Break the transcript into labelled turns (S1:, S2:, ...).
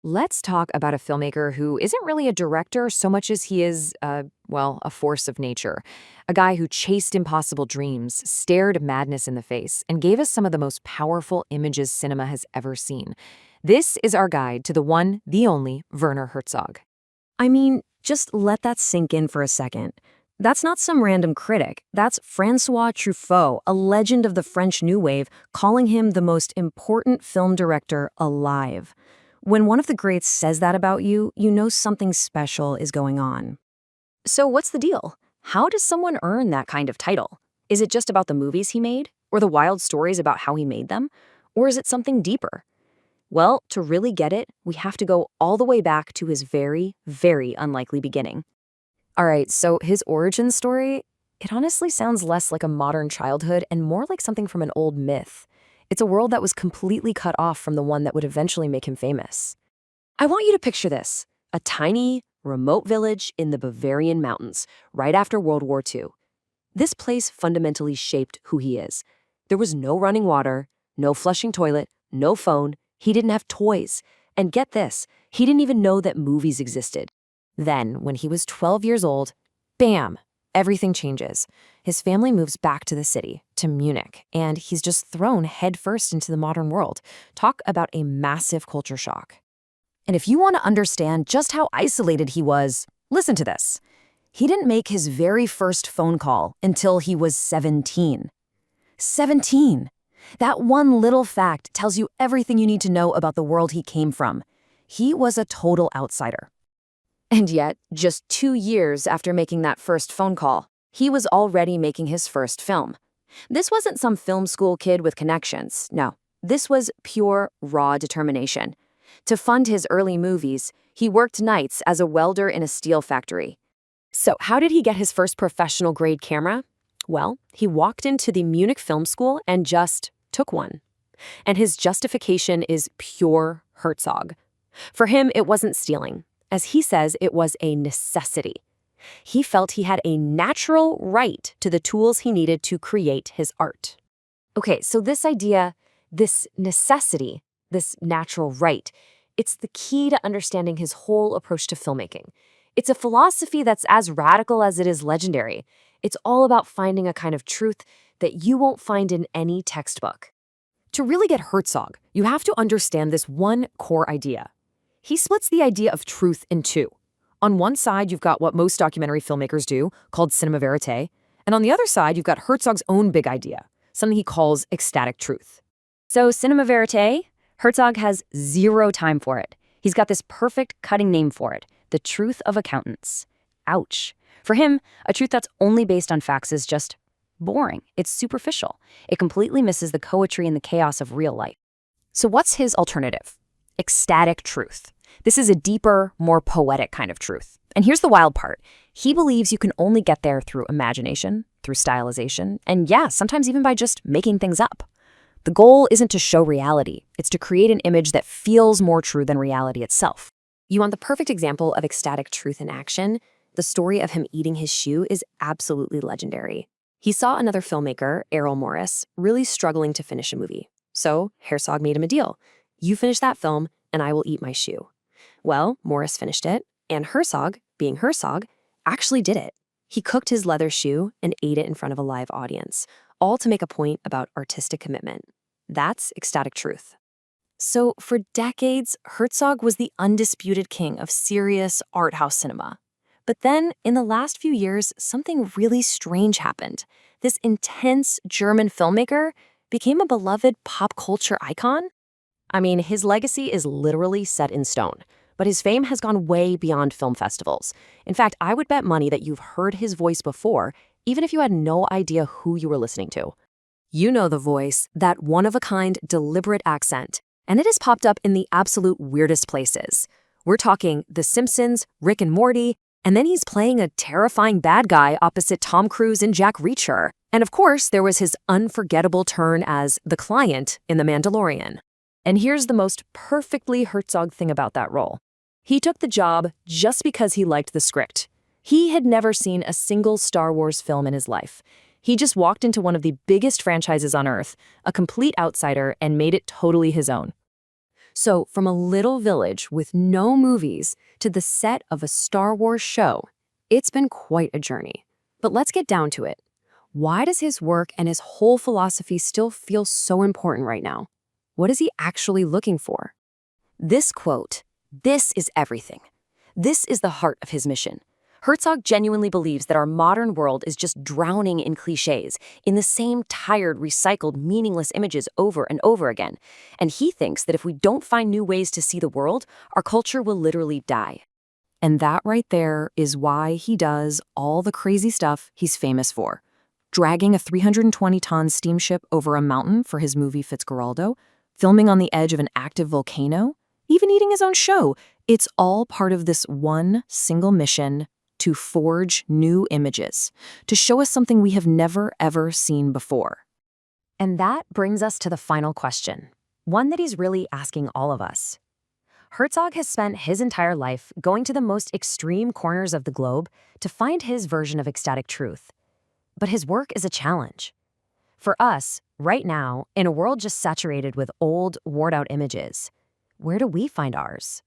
S1: let's talk about a filmmaker who isn't really a director so much as he is, a force of nature. A guy who chased impossible dreams, stared madness in the face, and gave us some of the most powerful images cinema has ever seen. This is our guide to the one, the only, Werner Herzog.
S2: I mean, just let that sink in for a second. That's not some random critic. That's François Truffaut, a legend of the French New Wave, calling him the most important film director alive. When one of the greats says that about you, you know something special is going on.
S3: So what's the deal? How does someone earn that kind of title? Is it just about the movies he made? Or the wild stories about how he made them? Or is it something deeper? Well, to really get it, we have to go all the way back to his very, very unlikely beginning.
S1: All right, so his origin story, it honestly sounds less like a modern childhood and more like something from an old myth. It's a world that was completely cut off from the one that would eventually make him famous.
S3: I want you to picture this: a tiny, remote village in the Bavarian mountains, right after World War II. This place fundamentally shaped who he is. There was no running water, no flushing toilet, no phone. He didn't have toys. And get this, he didn't even know that movies existed.
S1: Then, when he was 12 years old, bam, everything changes. His family moves back to the city, to Munich, and he's just thrown headfirst into the modern world. Talk about a massive culture shock.
S2: And if you want to understand just how isolated he was, listen to this. He didn't make his very first phone call until he was 17. 17! That one little fact tells you everything you need to know about the world he came from. He was a total outsider.
S3: And yet, just 2 years after making that first phone call, he was already making his first film. This wasn't some film school kid with connections. No, this was pure, raw determination. To fund his early movies, he worked nights as a welder in a steel factory. So how did he get his first professional-grade camera? Well, he walked into the Munich Film School and just took one. And his justification is pure Herzog. For him, it wasn't stealing. As he says, it was a necessity. He felt he had a natural right to the tools he needed to create his art. Okay, so this idea, this necessity, this natural right, it's the key to understanding his whole approach to filmmaking. It's a philosophy that's as radical as it is legendary. It's all about finding a kind of truth that you won't find in any textbook.
S1: To really get Herzog, you have to understand this one core idea. He splits the idea of truth in two. On one side, you've got what most documentary filmmakers do, called cinema verite, and on the other side, you've got Herzog's own big idea, something he calls ecstatic truth.
S3: So cinema verite, Herzog has zero time for it. He's got this perfect cutting name for it: the truth of accountants. Ouch. For him, a truth that's only based on facts is just boring. It's superficial. It completely misses the poetry and the chaos of real life.
S1: So what's his alternative? Ecstatic truth. This is a deeper, more poetic kind of truth. And here's the wild part. He believes you can only get there through imagination, through stylization, and yeah, sometimes even by just making things up. The goal isn't to show reality. It's to create an image that feels more true than reality itself. You want the perfect example of ecstatic truth in action? The story of him eating his shoe is absolutely legendary. He saw another filmmaker, Errol Morris, really struggling to finish a movie. So Herzog made him a deal. You finish that film, and I will eat my shoe. Well, Morris finished it, and Herzog, being Herzog, actually did it. He cooked his leather shoe and ate it in front of a live audience, all to make a point about artistic commitment. That's ecstatic truth. So for decades, Herzog was the undisputed king of serious art house cinema. But then, in the last few years, something really strange happened. This intense German filmmaker became a beloved pop culture icon. I mean, his legacy is literally set in stone, but his fame has gone way beyond film festivals. In fact, I would bet money that you've heard his voice before, even if you had no idea who you were listening to. You know the voice, that one-of-a-kind, deliberate accent, and it has popped up in the absolute weirdest places. We're talking The Simpsons, Rick and Morty, and then he's playing a terrifying bad guy opposite Tom Cruise and Jack Reacher. And of course, there was his unforgettable turn as the client in The Mandalorian. And here's the most perfectly Herzog thing about that role. He took the job just because he liked the script. He had never seen a single Star Wars film in his life. He just walked into one of the biggest franchises on Earth, a complete outsider, and made it totally his own.
S3: So, from a little village with no movies to the set of a Star Wars show, it's been quite a journey. But let's get down to it. Why does his work and his whole philosophy still feel so important right now? What is he actually looking for?
S2: This quote, "This is everything." This is the heart of his mission. Herzog genuinely believes that our modern world is just drowning in cliches, in the same tired, recycled, meaningless images over and over again. And he thinks that if we don't find new ways to see the world, our culture will literally die. And that right there is why he does all the crazy stuff he's famous for. Dragging a 320-ton steamship over a mountain for his movie Fitzcarraldo, filming on the edge of an active volcano, even eating his own show. It's all part of this one single mission: to forge new images, to show us something we have never, ever seen before. And that brings us to the final question, one that he's really asking all of us. Herzog has spent his entire life going to the most extreme corners of the globe to find his version of ecstatic truth. But his work is a challenge. For us, right now, in a world just saturated with old, worn-out images, where do we find ours?